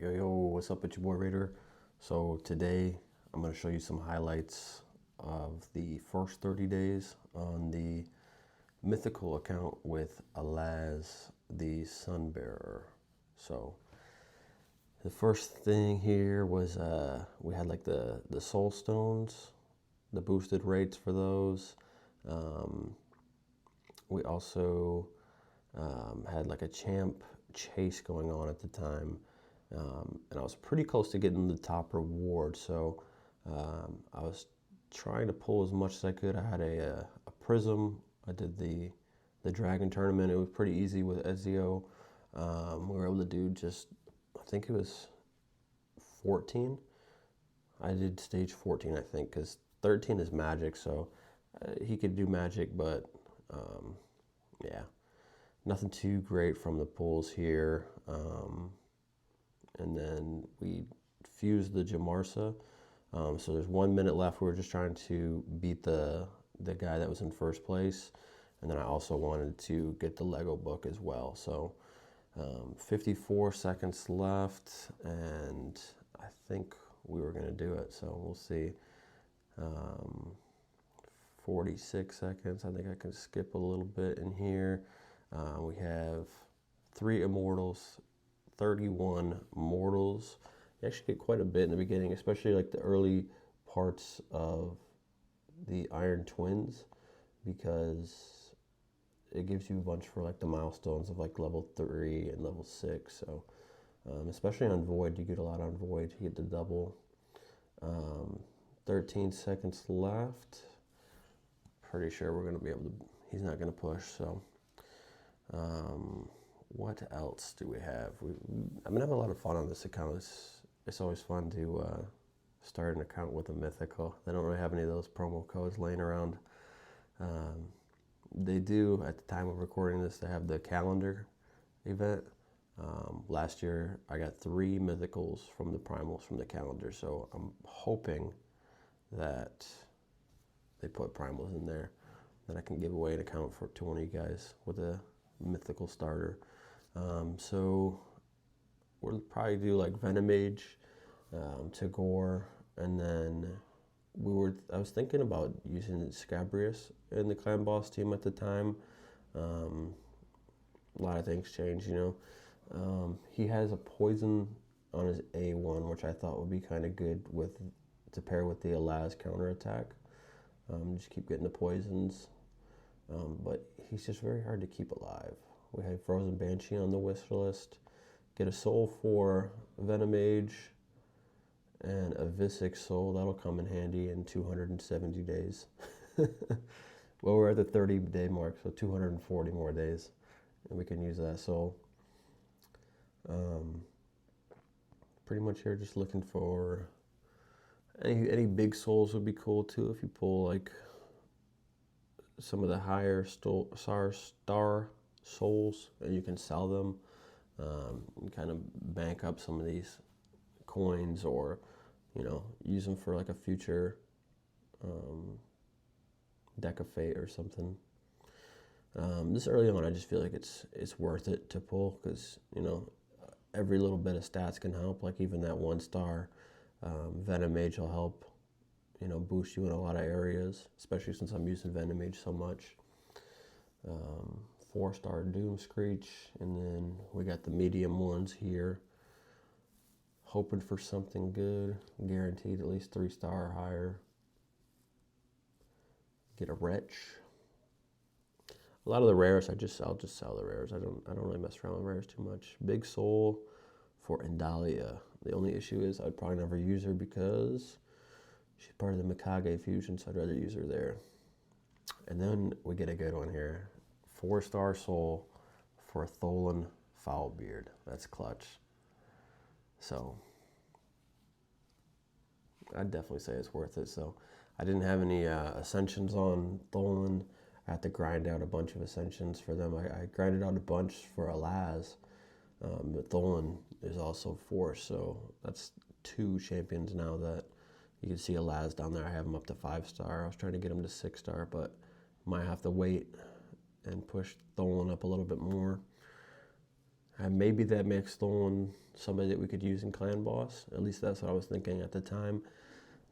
Yo, what's up? It's your boy Raider. So today I'm going to show you some highlights of the first 30 days on the Mythical account with Alaz the Sun Bearer. So the first thing here was we had like the soul stones, the boosted rates for those. We also had like a champ chase going on at the time. And I was pretty close to getting the top reward, so I was trying to pull as much as I could. I had a prism. I did the dragon tournament. It was pretty easy with Ezio. We were able to do just, I think it was 14. I did stage 14, I think, because 13 is magic, so he could do magic, but yeah, nothing too great from the pulls here. And then we fused the Geomancer. So there's 1 minute left. We were just trying to beat the guy that was in first place. And then I also wanted to get the Lego book as well. So 54 seconds left, and I think we were going to do it. So we'll see. 46 seconds. I think I can skip a little bit in here. We have 3 immortals, 31 mortals. You actually get quite a bit in the beginning, especially like the early parts of the Iron Twins, because it gives you a bunch for like the milestones of like level 3 and level 6. So especially on Void, you get a lot on Void. You get the double. 13 seconds left. Pretty sure we're going to be able to, he's not going to push, so what else do we have? I've been having a lot of fun on this account. It's always fun to start an account with a Mythical. They don't really have any of those promo codes laying around. They do, at the time of recording this, they have the calendar event. Last year, I got 3 Mythicals from the primals from the calendar, so I'm hoping that they put primals in there, that I can give away an account to one of you guys with a Mythical starter. So we'll probably do like Venomage, Tagore, and then I was thinking about using Scabrius in the clan boss team at the time. A lot of things changed, you know. He has a poison on his A1, which I thought would be kind of good to pair with the Alaz counterattack. Just keep getting the poisons. But he's just very hard to keep alive. We have Frozen Banshee on the wish list. Get a soul for Venomage and a Visic soul. That'll come in handy in 270 days. Well, we're at the 30-day mark, so 240 more days, and we can use that soul. Pretty much here, just looking for any big souls would be cool too. If you pull like some of the higher star souls, and you can sell them and kind of bank up some of these coins, or you know, use them for like a future deck of fate or something. This early on, I just feel like it's worth it to pull, because you know, every little bit of stats can help. Like even that 1-star Venomage will help, you know, boost you in a lot of areas, especially since I'm using Venomage so much. 4-star Doom Screech, and then we got the medium ones here. Hoping for something good, guaranteed at least 3-star or higher. Get a Wretch. A lot of the rares, I'll just sell the rares. I don't really mess around with rares too much. Big Soul for Endalia. The only issue is I'd probably never use her because she's part of the Mikage fusion, so I'd rather use her there. And then we get a good one here. 4-star soul for Tholan Foulbeard. That's clutch. So I'd definitely say it's worth it. So I didn't have any ascensions on Tholan. I had to grind out a bunch of ascensions for them. I grinded out a bunch for Alaz. But Tholan is also 4, so that's 2 champions now that you can see Alaz down there. I have him up to 5-star. I was trying to get him to 6-star, but might have to wait and push Tholan up a little bit more. And maybe that may have stolen somebody that we could use in Clan Boss. At least that's what I was thinking at the time.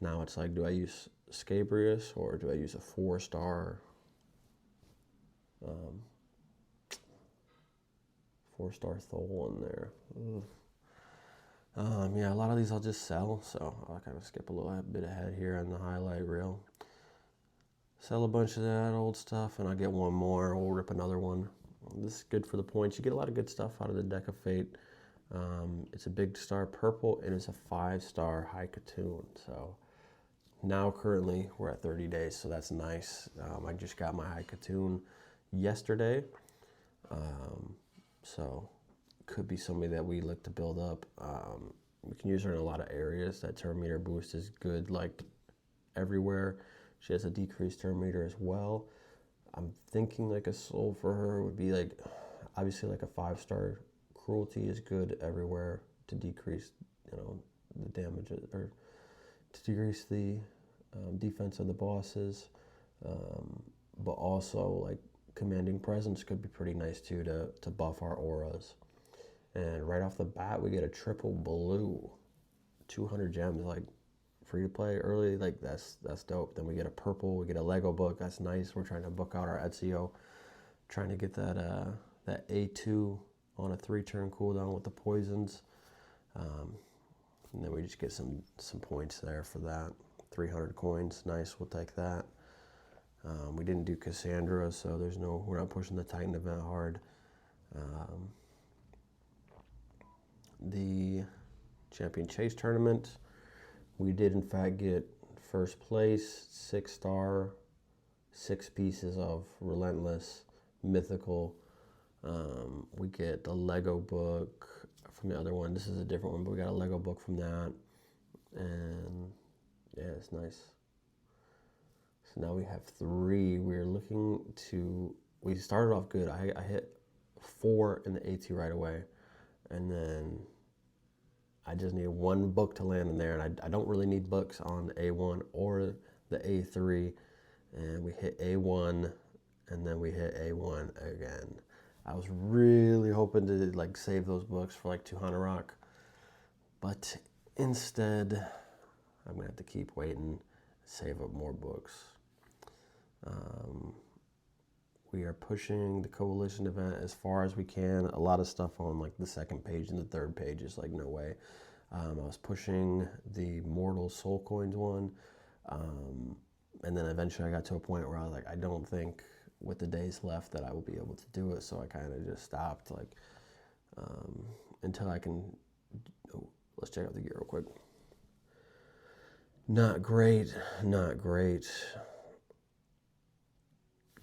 Now it's like, do I use Scabrius or do I use a 4-star 4-star Thole in there? Yeah, a lot of these I'll just sell, so I'll kind of skip a little bit ahead here on the highlight reel. Sell a bunch of that old stuff, and I'll get one more. We'll rip another one. This is good for the points. You get a lot of good stuff out of the Deck of Fate. It's a big star purple, and it's a 5-star High Katoon. So now currently we're at 30 days, so that's nice. I just got my High Katoon yesterday, so could be somebody that we look to build up. We can use her in a lot of areas. That turn meter boost is good, like everywhere. She has a decreased turn meter as well. I'm thinking like a soul for her would be like, obviously like a 5-star cruelty is good everywhere to decrease, the damage or to decrease the defense of the bosses. But also like commanding presence could be pretty nice too to buff our auras. And right off the bat, we get a triple blue, 200 gems, like free to play early, like that's dope. Then we get a purple, we get a Lego book, that's nice. We're trying to book out our Ezio, trying to get that A2 on a 3-turn cooldown with the poisons. And then we just get some points there for that. 300 coins, nice, we'll take that. We didn't do Cassandra, so we're not pushing the Titan event hard. The Champion Chase tournament, we did in fact get first place, 6-star, 6 pieces of Relentless, Mythical. We get the Lego book from the other one. This is a different one, but we got a Lego book from that. And yeah, it's nice. So now we have 3. We started off good. I hit 4 in the A2 right away. And then I just need 1 book to land in there. And I don't really need books on A1 or the A3. And we hit A1, and then we hit A1 again. I was really hoping to like save those books for like 200 rock. But instead, I'm going to have to keep waiting, save up more books. We are pushing the Coalition event as far as we can. A lot of stuff on like the 2nd page and the 3rd page is like no way. I was pushing the Mortal Soul Coins one. And then eventually I got to a point where I was like, I don't think with the days left that I will be able to do it. So I kind of just stopped like until I can. Oh, let's check out the gear real quick. Not great, not great.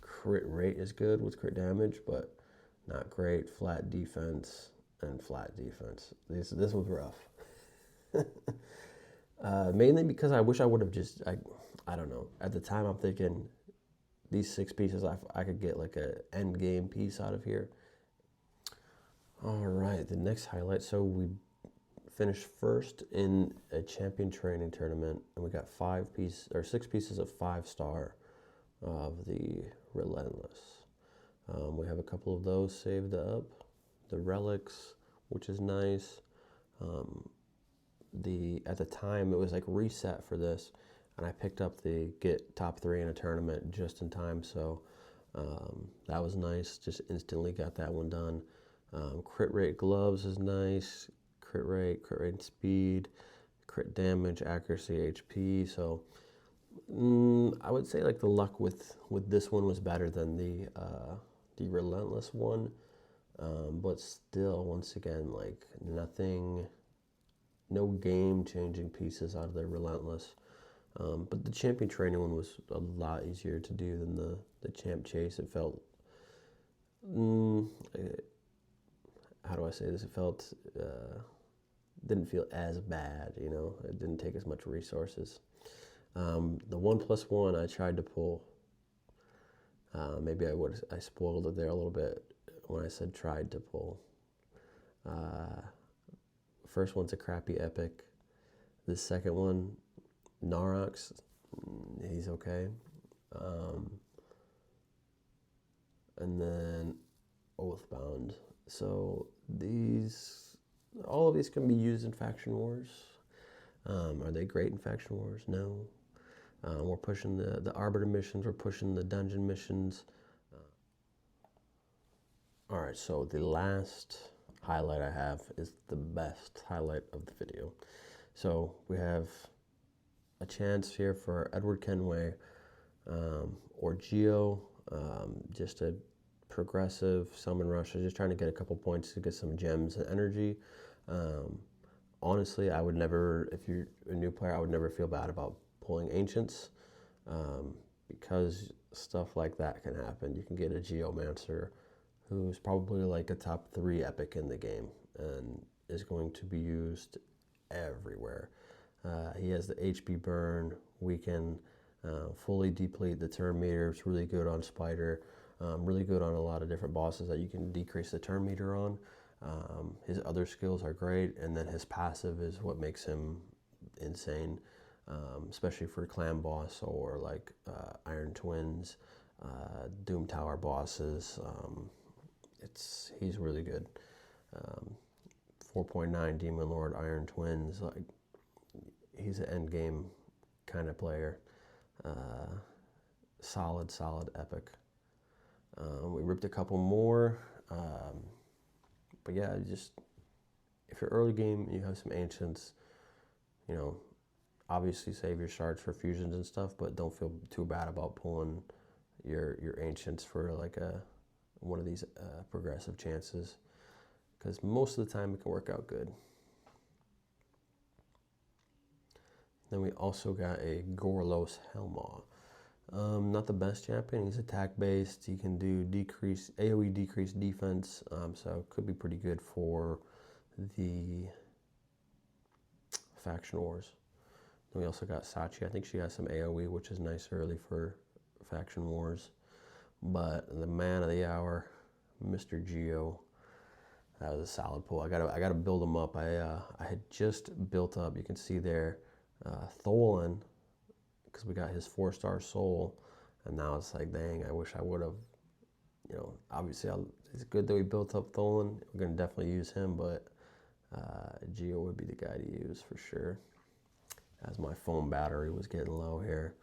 Crit rate is good with crit damage, but not great. Flat defense and flat defense. This was rough. Mainly because I wish I would have just, I don't know. At the time I'm thinking these 6 pieces, I could get like a end game piece out of here. All right, the next highlight. So we finished first in a champion training tournament, and we got 6 pieces of 5-star of the Relentless. We have a couple of those saved up. The relics, which is nice. At the time it was like reset for this, and I picked up the get top 3 in a tournament just in time, so that was nice. Just instantly got that one done. Crit rate gloves is nice. Crit rate and speed, crit damage, accuracy, HP. So I would say like the luck with this one was better than the Relentless one, but still, once again, like no game-changing pieces out of the Relentless. But the Champion Training one was a lot easier to do than the Champ Chase. It felt, how do I say this? It felt, didn't feel as bad, It didn't take as much resources. The 1+1 I tried to pull. Maybe I spoiled it there a little bit when I said tried to pull. First one's a crappy epic. The second one, Narox, he's okay. And then Oathbound. So all of these can be used in Faction Wars. Are they great in Faction Wars? No. We're pushing the Arbiter missions, we're pushing the dungeon missions. All right, so the last highlight I have is the best highlight of the video. So we have a chance here for Edward Kenway or Geo, just a progressive summon rush. I'm just trying to get a couple points to get some gems and energy. Honestly, I would never, if you're a new player, I would never feel bad about pulling Ancients, because stuff like that can happen. You can get a Geomancer who's probably like a top 3 epic in the game and is going to be used everywhere. He has the HP burn, weaken, fully deplete the turn meter. It's really good on Spider, really good on a lot of different bosses that you can decrease the turn meter on. His other skills are great, and then his passive is what makes him insane, especially for clan boss or like Iron Twins, Doom Tower bosses. He's really good. 4.9 Demon Lord Iron Twins, like he's an end game kind of player. Solid epic. We ripped a couple more, but yeah, just if you're early game, you have some Ancients, you know, obviously save your shards for fusions and stuff, but don't feel too bad about pulling your Ancients for like one of these progressive chances, because most of the time it can work out good. Then we also got a Gorlos Helmaw. Not the best champion. He's attack based. He can do AoE decreased defense, so it could be pretty good for the Faction Wars. Then we also got Sachi. I think she has some AoE, which is nice early for Faction Wars. But the man of the hour, Mr. Geo, that was a solid pull. I gotta build him up. I had just built up. You can see there, Tholan, because we got his 4-star soul, and now it's like, dang, I wish I would have. You know, obviously it's good that we built up Tholan. We're gonna definitely use him, but Geo would be the guy to use for sure. As my phone battery was getting low here.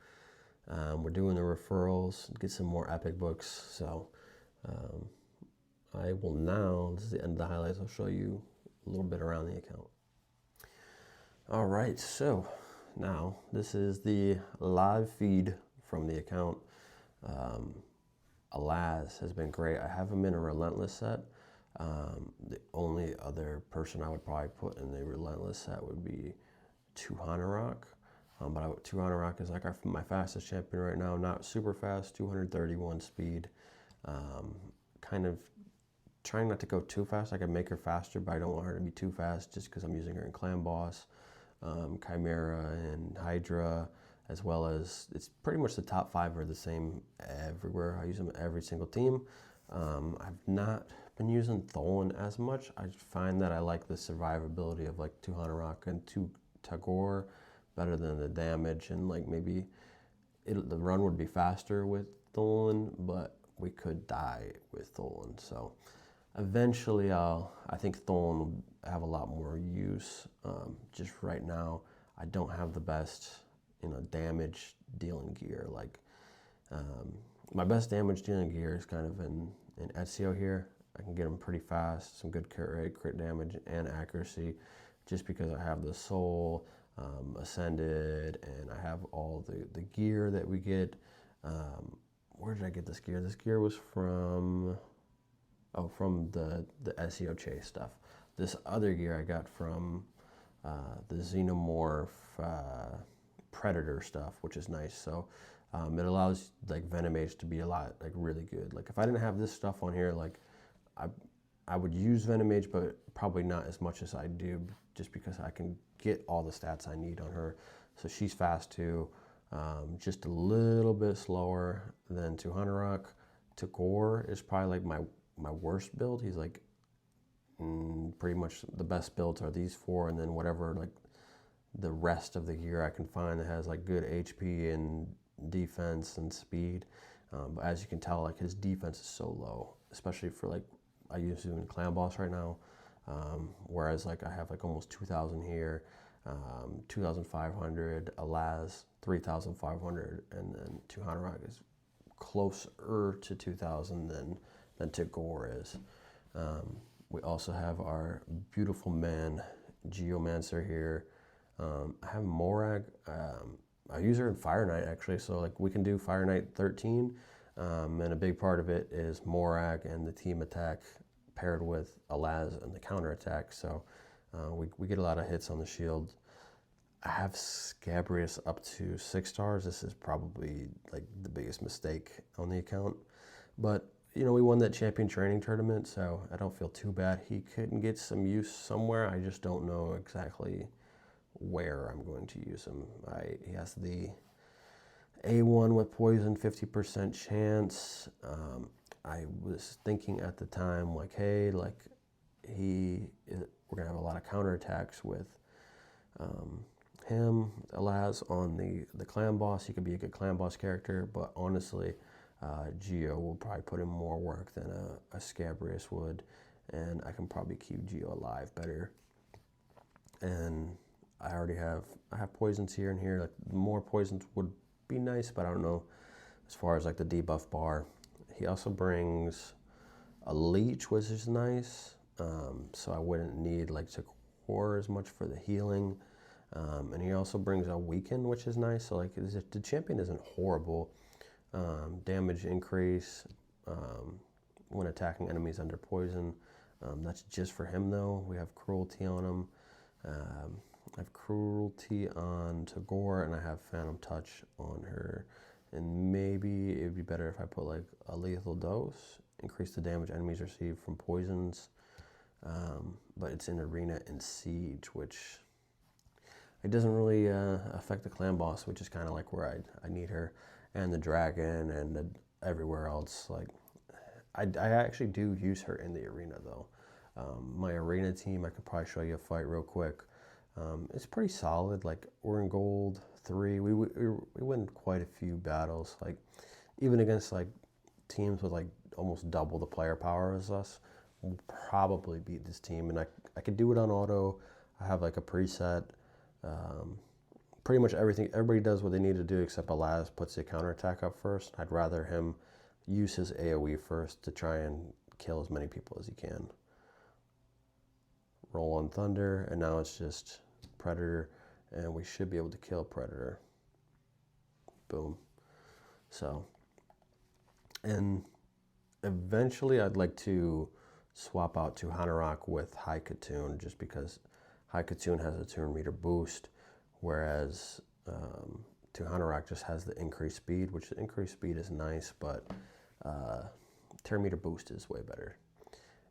We're doing the referrals, get some more epic books. So I will now, this is the end of the highlights, I'll show you a little bit around the account. All right, so now this is the live feed from the account. Alaz has been great. I have him in a Relentless set. The only other person I would probably put in the Relentless set would be Tuhanarok. But Tuhanarok is like my fastest champion right now. Not super fast, 231 speed. Kind of trying not to go too fast. I can make her faster, but I don't want her to be too fast just because I'm using her in Clan Boss, Chimera, and Hydra, as well as it's pretty much the top 5 are the same everywhere. I use them every single team. I've not been using Tholan as much. I find that I like the survivability of like Tuhanarok and Tagore better than the damage, and like maybe the run would be faster with Tholan, but we could die with Tholan. So eventually I think Tholan will have a lot more use. Just right now I don't have the best, damage dealing gear. Like my best damage dealing gear is kind of in Ezio here. I can get him pretty fast, some good crit damage and accuracy, just because I have the soul, Ascended, and I have all the gear that we get. Where did I get this gear? This gear was from the SEO chase stuff. This other gear I got from the Xenomorph Predator stuff, which is nice. So it allows like Venomage to be a lot really good. Like if I didn't have this stuff on here, like I would use Venomage, but probably not as much as I do, just because I can get all the stats I need on her. So she's fast too, just a little bit slower than Tuhanarok. Tagore is probably like my worst build. He's like pretty much the best builds are these 4, and then whatever like the rest of the gear I can find that has like good HP and defense and speed. But as you can tell, like his defense is so low, especially for like I use him in Clan Boss right now. Whereas like I have like almost 2,000 here, 2,500, Alaz 3,500, and then to Hanorok is closer to 2,000 than Tagore is. We also have our beautiful man Geomancer here. I have Morag. I use her in Fire Knight actually, so like we can do Fire Knight 13, and a big part of it is Morag and the team attack paired with Alaz and the counter attack. So we get a lot of hits on the shield. I have Scabrius up to 6 stars. This is probably like the biggest mistake on the account, but you know, we won that champion training tournament, so I don't feel too bad. He couldn't get some use somewhere. I just don't know exactly where I'm going to use him. He has the A1 with poison, 50% chance. I was thinking at the time, like, hey, like we're gonna have a lot of counterattacks with him, Alaz on the clan boss. He could be a good clan boss character, but honestly, Geo will probably put in more work than a Scabrius would, and I can probably keep Geo alive better. And I have poisons here and here. Like more poisons would be nice, but I don't know as far as like the debuff bar. He also brings a leech, which is nice. So I wouldn't need like Tagore as much for the healing. And he also brings a weaken, which is nice. So like the champion isn't horrible. Damage increase when attacking enemies under poison. That's just for him though. We have cruelty on him. I have cruelty on Tagore, and I have phantom touch on her. And maybe it would be better if I put like a lethal dose, increase the damage enemies receive from poisons. But it's in arena and siege, which it doesn't really affect the clan boss, which is kind of like where I need her. And the dragon and everywhere else. Like I actually do use her in the arena though. My arena team, I could probably show you a fight real quick. It's pretty solid. Like we're in gold 3. We win quite a few battles. Like even against like teams with like almost double the player power as us, we'll probably beat this team. And I could do it on auto. I have like a preset. Pretty much everything, everybody does what they need to do except Alaz puts the counterattack up first. I'd rather him use his AoE first to try and kill as many people as he can. Roll on Thunder, and now it's just Predator, and we should be able to kill Predator. Boom. So, and eventually I'd like to swap out to Hanorok with High Katoon, just because High Katoon has a turn meter boost, whereas to Hanorok just has the increased speed, which the increased speed is nice, but turn meter boost is way better.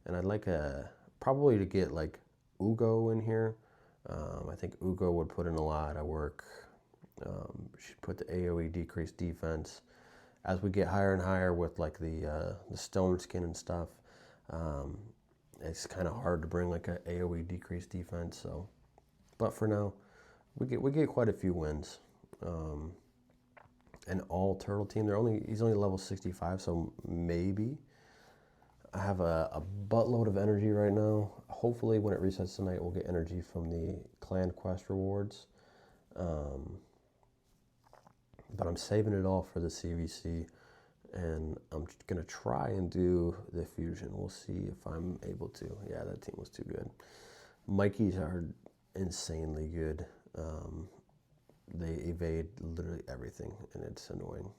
And I'd like probably to get like Ugo in here. I think Ugo would put in a lot of work. She'd put the AoE decreased defense. As we get higher and higher with like the stone skin and stuff, it's kind of hard to bring like a AoE decreased defense. So, but for now, we get quite a few wins. And all turtle team, he's only level 65, so maybe. I have a buttload of energy right now. Hopefully when it resets tonight, we'll get energy from the clan quest rewards. But I'm saving it all for the CVC, and I'm gonna try and do the fusion. We'll see if I'm able to. Yeah, that team was too good. Mikeys are insanely good. They evade literally everything, and it's annoying.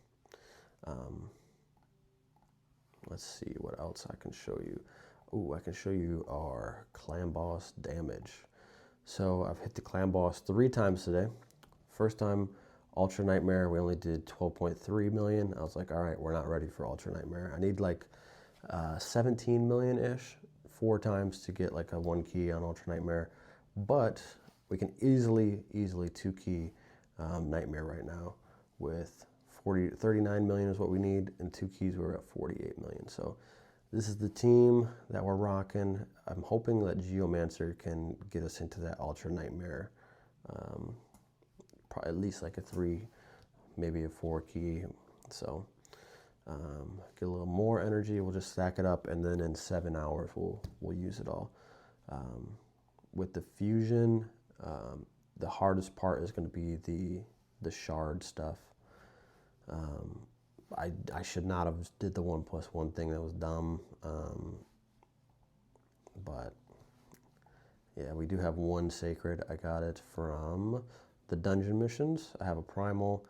Let's see what else I can show you. Ooh, I can show you our clan boss damage. So I've hit the clan boss 3 times today. First time, Ultra Nightmare, we only did 12.3 million. I was like, all right, we're not ready for Ultra Nightmare. I need like 17 million-ish, 4 times to get like a 1 key on Ultra Nightmare. But we can easily 2 key Nightmare right now with 39 million is what we need, and 2 keys we're at 48 million. So this is the team that we're rocking. I'm hoping that Geomancer can get us into that Ultra Nightmare. Probably at least like a 3, maybe a 4 key. So get a little more energy. We'll just stack it up, and then in 7 hours we'll use it all. With the fusion, the hardest part is going to be the shard stuff. I should not have did the 1+1 thing. That was dumb. But yeah, we do have one sacred. I got it from the dungeon missions. I have a primal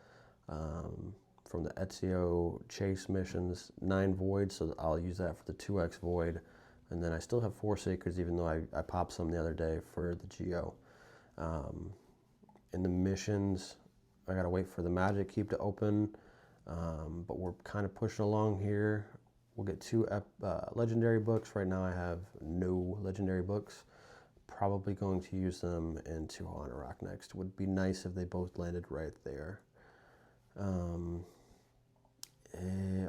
from the Ezio chase missions, 9 voids, so I'll use that for the 2x void. And then I still have 4 sacreds, even though I popped some the other day for the Geo. In the missions, I gotta wait for the magic keep to open, but we're kind of pushing along here. We'll get 2 legendary books. Right now I have no legendary books. Probably going to use them into Haunted Rock next. Would be nice if they both landed right there.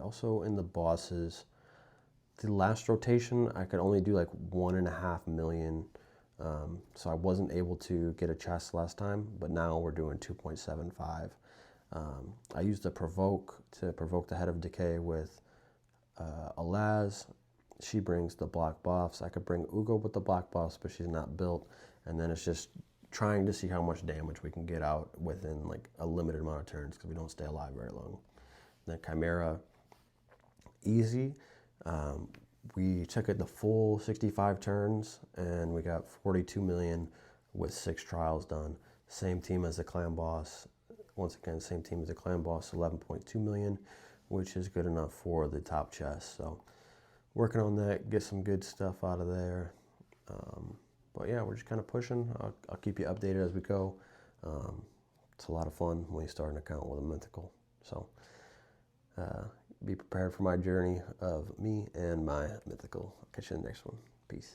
Also in the bosses, the last rotation I could only do like 1.5 million. So I wasn't able to get a chest last time, but now we're doing 2.75. I used the provoke to provoke the Head of Decay with Alaz. She brings the block buffs. I could bring Ugo with the block buffs, but she's not built. And then it's just trying to see how much damage we can get out within like a limited amount of turns, because we don't stay alive very long. The Chimera, easy. We took it the full 65 turns, and we got 42 million with 6 trials done. Same team as the clan boss. Once again, same team as the clan boss, 11.2 million, which is good enough for the top chest. So working on that, get some good stuff out of there. But yeah, we're just kind of pushing. I'll keep you updated as we go. It's a lot of fun when you start an account with a Mythical. So be prepared for my journey of me and my Mythical. I'll catch you in the next one. Peace.